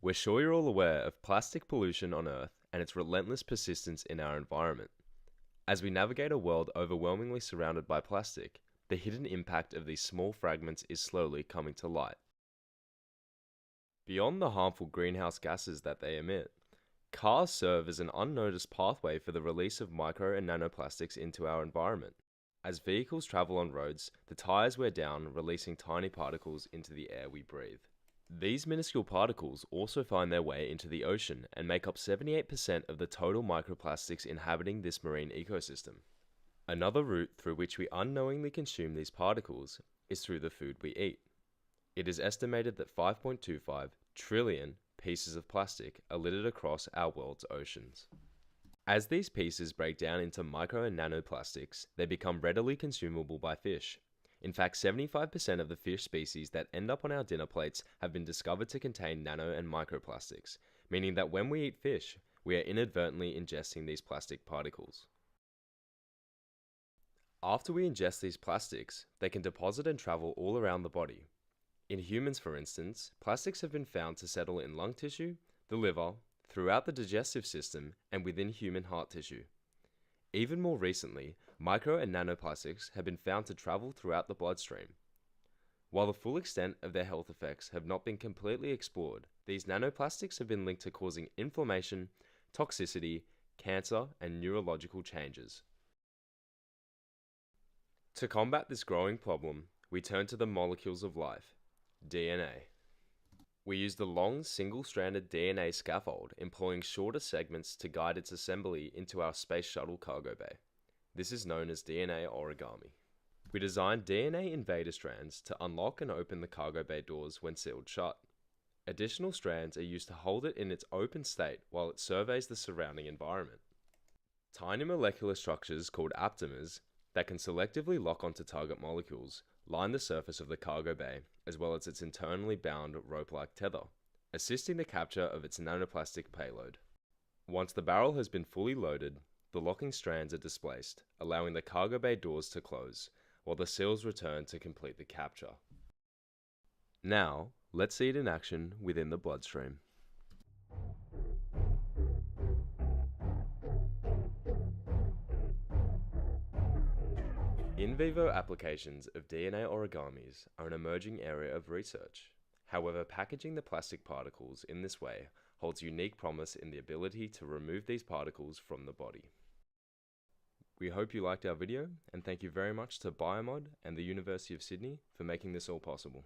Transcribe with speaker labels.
Speaker 1: We're sure you're all aware of plastic pollution on Earth and its relentless persistence in our environment. As we navigate a world overwhelmingly surrounded by plastic, the hidden impact of these small fragments is slowly coming to light. Beyond the harmful greenhouse gases that they emit, cars serve as an unnoticed pathway for the release of micro and nanoplastics into our environment. As vehicles travel on roads, the tires wear down, releasing tiny particles into the air we breathe. These minuscule particles also find their way into the ocean and make up 78% of the total microplastics inhabiting this marine ecosystem. Another route through which we unknowingly consume these particles is through the food we eat. It is estimated that 5.25 trillion pieces of plastic are littered across our world's oceans. As these pieces break down into micro and nanoplastics, they become readily consumable by fish. In fact, 75% of the fish species that end up on our dinner plates have been discovered to contain nano and microplastics, meaning that when we eat fish, we are inadvertently ingesting these plastic particles. After we ingest these plastics, they can deposit and travel all around the body. In humans, for instance, plastics have been found to settle in lung tissue, the liver, throughout the digestive system, and within human heart tissue. Even more recently, micro and nanoplastics have been found to travel throughout the bloodstream. While the full extent of their health effects have not been completely explored, these nanoplastics have been linked to causing inflammation, toxicity, cancer, and neurological changes. To combat this growing problem, we turn to the molecules of life, DNA. We use the long, single-stranded DNA scaffold, employing shorter segments to guide its assembly into our space shuttle cargo bay. This is known as DNA origami. We designed DNA invader strands to unlock and open the cargo bay doors when sealed shut. Additional strands are used to hold it in its open state while it surveys the surrounding environment. Tiny molecular structures called aptamers that can selectively lock onto target molecules line the surface of the cargo bay, as well as its internally bound rope-like tether, assisting the capture of its nanoplastic payload. Once the barrel has been fully loaded, the locking strands are displaced, allowing the cargo bay doors to close, while the seals return to complete the capture. Now, let's see it in action within the bloodstream. In vivo applications of DNA origamis are an emerging area of research. However, packaging the plastic particles in this way holds unique promise in the ability to remove these particles from the body. We hope you liked our video, and thank you very much to BIOMOD and the University of Sydney for making this all possible.